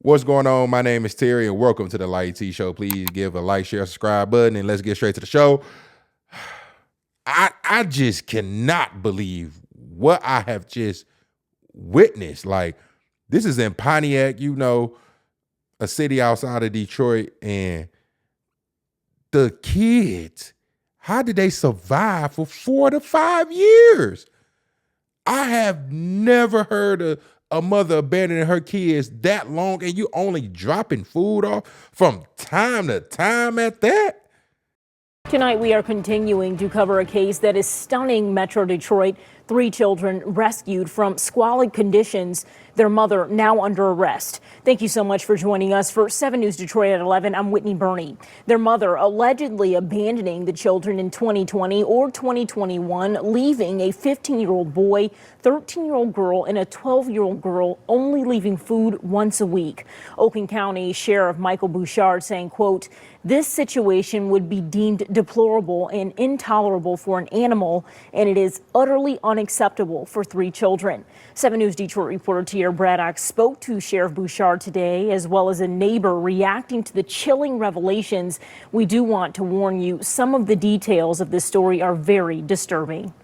What's going on? My name is Terry, and welcome to the Enlighten Show. Please give a like, share, subscribe button, and let's get straight to the show. I just cannot believe what I have just witnessed. Like, this is in Pontiac, a city outside of Detroit, and the kids, how did they survive for 4 to 5 years? I have never heard of a mother abandoning her kids that long, and you only dropping food off from time to time at that. Tonight, we are continuing to cover a case that is stunning Metro Detroit. 3 children rescued from squalid conditions. Their mother now under arrest. Thank you so much for joining us for 7 News Detroit at 11. I'm Whitney Burney. Their mother allegedly abandoning the children in 2020 or 2021, leaving a 15-year-old boy, 13-year-old girl, and a 12-year-old girl, only leaving food once a week. Oakland County Sheriff Michael Bouchard saying, quote, "This situation would be deemed deplorable and intolerable for an animal, and it is utterly unacceptable for 3 children." 7 News Detroit reporter Tierra Braddock spoke to Sheriff Bouchard today, as well as a neighbor reacting to the chilling revelations. We do want to warn you, some of the details of this story are very disturbing.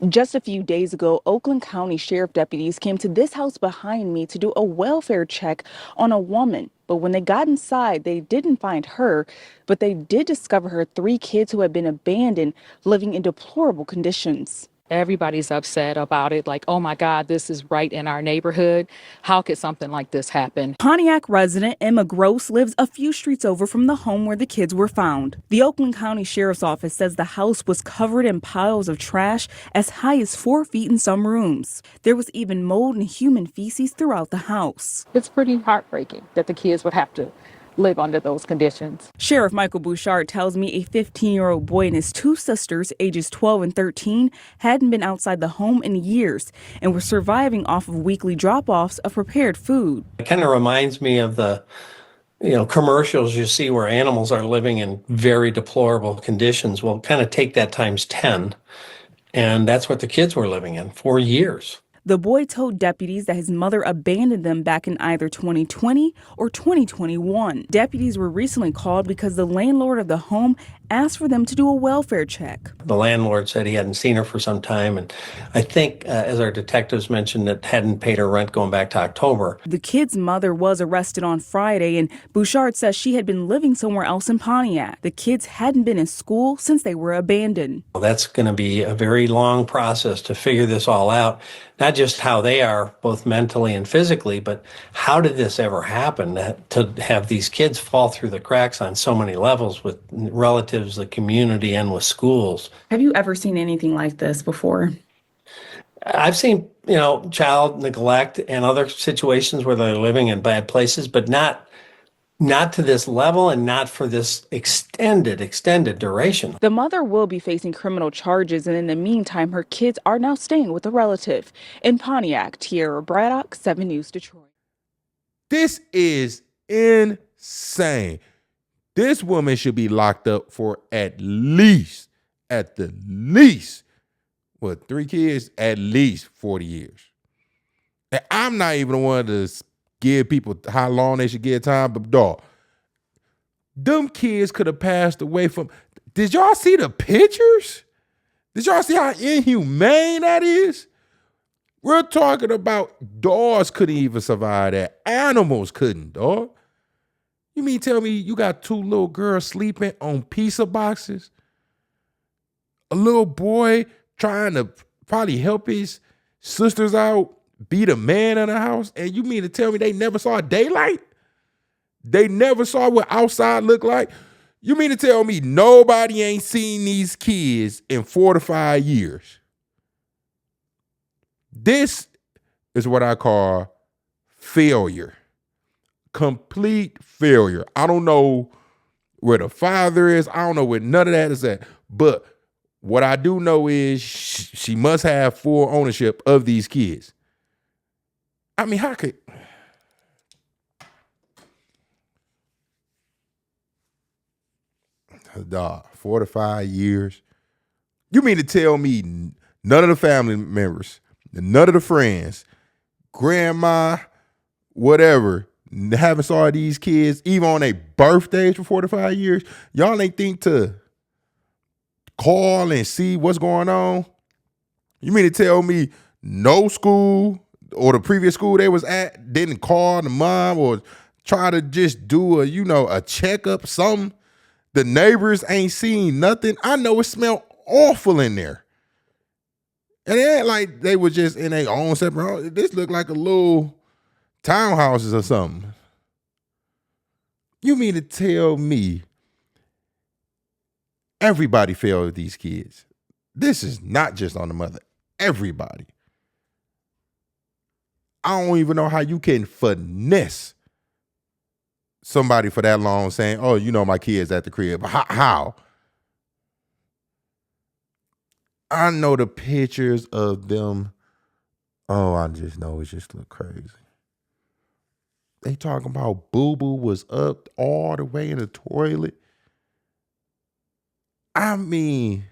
Just a few days ago, Oakland County Sheriff deputies came to this house behind me to do a welfare check on a woman. But when they got inside, they didn't find her, but they did discover her 3 kids who had been abandoned, living in deplorable conditions. Everybody's upset about it, like, oh my God, this is right in our neighborhood. How could something like this happen? Pontiac resident Emma Gross lives a few streets over from the home where the kids were found. The Oakland County Sheriff's Office says the house was covered in piles of trash as high as 4 feet in some rooms. There was even mold and human feces throughout the house. It's pretty heartbreaking that the kids would have to live under those conditions. Sheriff Michael Bouchard tells me a 15-year-old boy and his 2 sisters, ages 12 and 13, hadn't been outside the home in years and were surviving off of weekly drop-offs of prepared food. It kind of reminds me of the commercials you see where animals are living in very deplorable conditions. Well, kind of take that times 10, and that's what the kids were living in for years. The boy told deputies that his mother abandoned them back in either 2020 or 2021. Deputies were recently called because the landlord of the home asked for them to do a welfare check. The landlord said he hadn't seen her for some time, and I think, as our detectives mentioned, that hadn't paid her rent going back to October. The kid's mother was arrested on Friday, and Bouchard says she had been living somewhere else in Pontiac. The kids hadn't been in school since they were abandoned. Well, that's going to be a very long process to figure this all out, not just how they are, both mentally and physically, but how did this ever happen, to have these kids fall through the cracks on so many levels with relatives, the community, and with schools. Have you ever seen anything like this before? I've seen, child neglect and other situations where they're living in bad places, but not to this level and not for this extended duration. The mother will be facing criminal charges, and in the meantime, her kids are now staying with a relative. In Pontiac, Tierra Braddock, 7 News Detroit. This is insane. This woman should be locked up for at the least, 3 kids, at least 40 years. And I'm not even the one to give people how long they should get time, but dog, them kids could have passed away from. Did y'all see the pictures? Did y'all see how inhumane that is? We're talking about dogs couldn't even survive that. Animals couldn't, dog. You mean tell me you got 2 little girls sleeping on pizza boxes? A little boy trying to probably help his sisters out, be the man in the house, and you mean to tell me they never saw daylight? They never saw what outside looked like? You mean to tell me nobody ain't seen these kids in 4 to 5 years? This is what I call failure. Complete failure. I don't know where the father is. I don't know where none of that is at. But what I do know is she must have full ownership of these kids. I mean, how could... Dog, 4 to 5 years. You mean to tell me none of the family members, none of the friends, grandma, whatever, haven't saw these kids even on their birthdays for 4 to 5 years, y'all ain't think to call and see what's going on? You mean to tell me no school or the previous school they was at didn't call the mom or try to just do a checkup, something? The neighbors ain't seen nothing. I know it smelled awful in there. And it ain't like they were just in their own separate home. This looked like a little townhouses or something. You mean to tell me everybody failed with these kids? This is not just on the mother. Everybody. I don't even know how you can finesse somebody for that long saying, oh, my kid's at the crib. How? I know the pictures of them. Oh, I just know it just look crazy. They talking about Boo-Boo was up all the way in the toilet. I mean,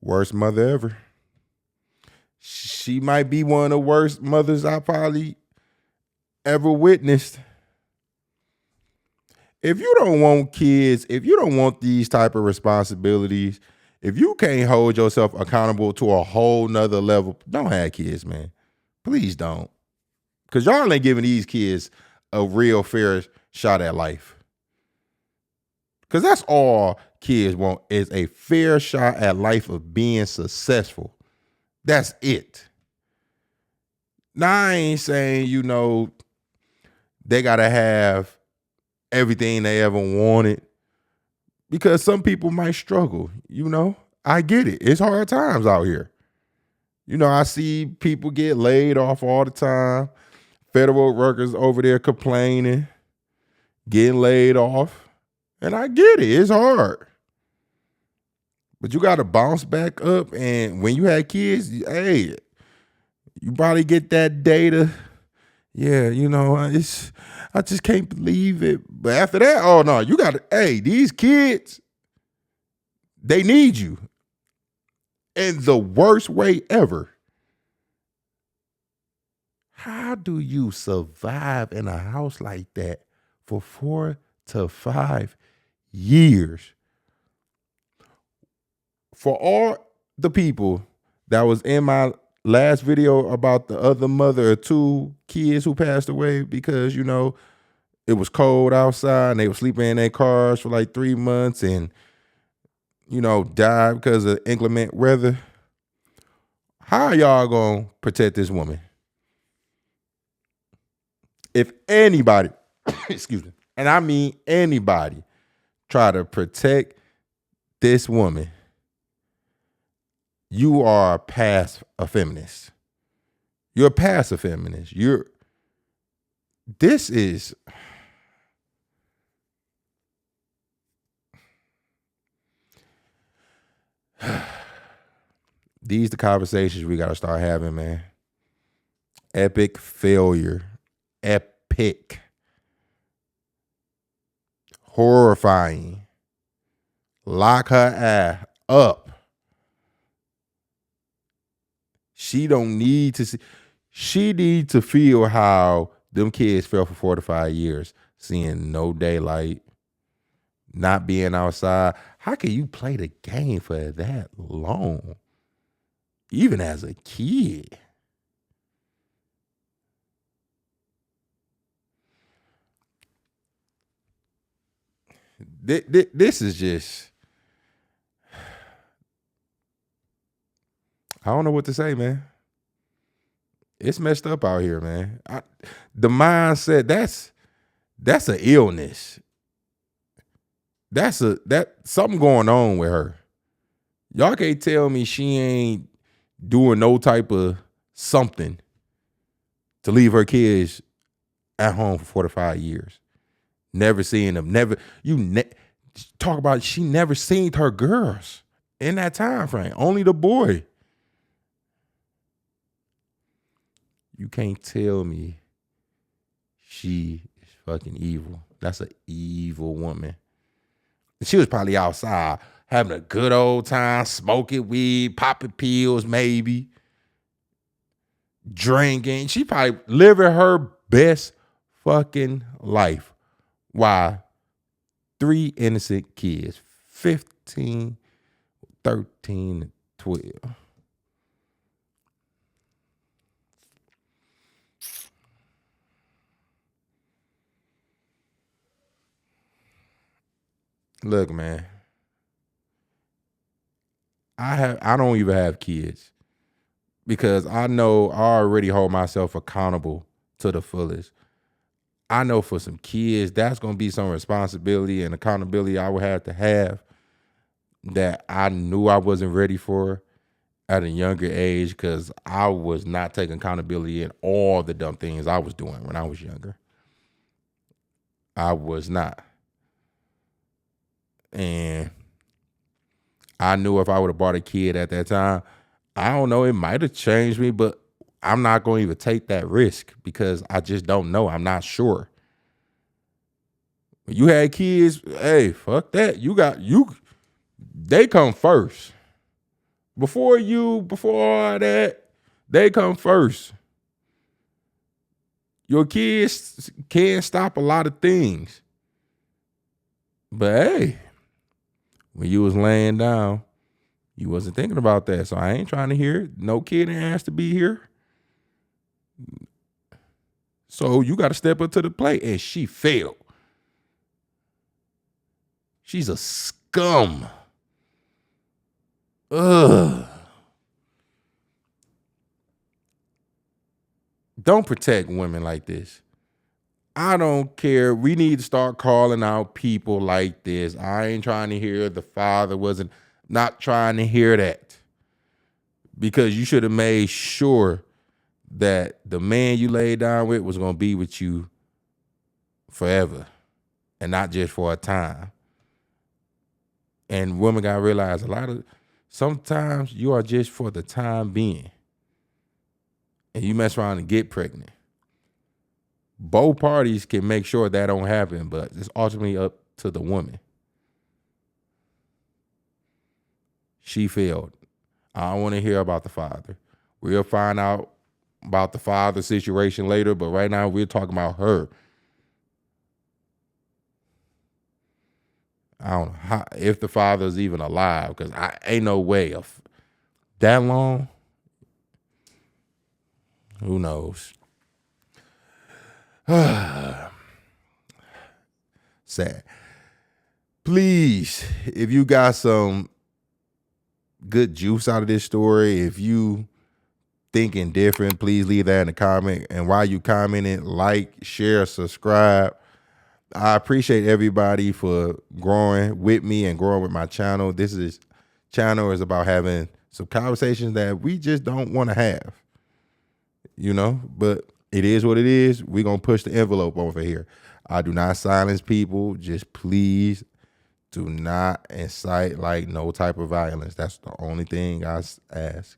worst mother ever. She might be one of the worst mothers I probably ever witnessed. If you don't want kids, if you don't want these type of responsibilities, if you can't hold yourself accountable to a whole nother level, don't have kids, man. Please don't. Because y'all ain't giving these kids a real fair shot at life. Because that's all kids want, is a fair shot at life of being successful. That's it. Now, I ain't saying, they got to have everything they ever wanted, because some people might struggle. I get it. It's hard times out here. I see people get laid off all the time. Federal workers over there complaining, getting laid off. And I get it. It's hard. But you got to bounce back up. And when you had kids, hey, you probably get that data. Yeah, I just can't believe it. But after that, oh no, you got to, hey, these kids, they need you in the worst way ever. How do you survive in a house like that for 4 to 5 years? For all the people that was in my last video about the other mother of 2 kids who passed away because, it was cold outside and they were sleeping in their cars for like 3 months and, died because of inclement weather. How are y'all going to protect this woman? If anybody, excuse me, and I mean anybody, try to protect this woman, you are past a feminist. You're past a feminist. This is, these the conversations we got to start having, man. Epic failure. Epic. Horrifying. Lock her ass up. She don't need to see. She needs to feel how them kids felt for 4 to 5 years, seeing no daylight, not being outside. How can you play the game for that long? Even as a kid. This is just, I don't know what to say, man. It's messed up out here, man. The mindset, that's an illness. That's something going on with her. Y'all can't tell me she ain't doing no type of something to leave her kids at home for 4 to 5 years. Never seeing them. Talk about she never seen her girls in that time frame. Only the boy. You can't tell me she is fucking evil. That's an evil woman. She was probably outside having a good old time, smoking weed, popping pills, maybe drinking. She probably living her best fucking life. Why? 3 innocent kids, 15, 13, and 12. Look, man, I don't even have kids because I know I already hold myself accountable to the fullest. I know for some kids, that's going to be some responsibility and accountability I would have to have that I knew I wasn't ready for at a younger age because I was not taking accountability in all the dumb things I was doing when I was younger. I was not. And I knew if I would have bought a kid at that time, I don't know, it might have changed me, but I'm not going to even take that risk because I just don't know. I'm not sure. When you had kids, hey, fuck that. They come first. Before all that, they come first. Your kids can't stop a lot of things. But hey, when you was laying down, you wasn't thinking about that. So I ain't trying to hear it. No kid ain't asked to be here. So you got to step up to the plate. And she failed. She's a scum. Ugh. Don't protect women like this. I don't care. We need to start calling out people like this. I ain't trying to hear the father wasn't, not trying to hear that. Because you should have made sure that the man you laid down with was going to be with you forever and not just for a time. And women got to realize sometimes you are just for the time being. And you mess around and get pregnant. Both parties can make sure that don't happen, but it's ultimately up to the woman. She failed. I don't want to hear about the father. We'll find out about the father situation later, but right now we're talking about her. I don't know if the father's even alive, because I ain't no way of that long. Who knows? Sad. Please, if you got some good juice out of this story, if you thinking different, please leave that in the comment. And while you commenting, like, share, subscribe. I appreciate everybody for growing with me and growing with my channel. Channel is about having some conversations that we just don't want to have, but it is what it is. We're going to push the envelope over here. I do not silence people. Just please do not incite no type of violence. That's the only thing I ask,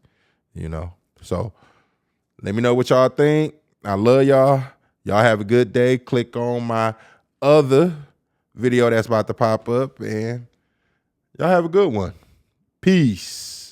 So let me know what y'all think. I love y'all. Y'all have a good day. Click on my other video that's about to pop up, and y'all have a good one. Peace.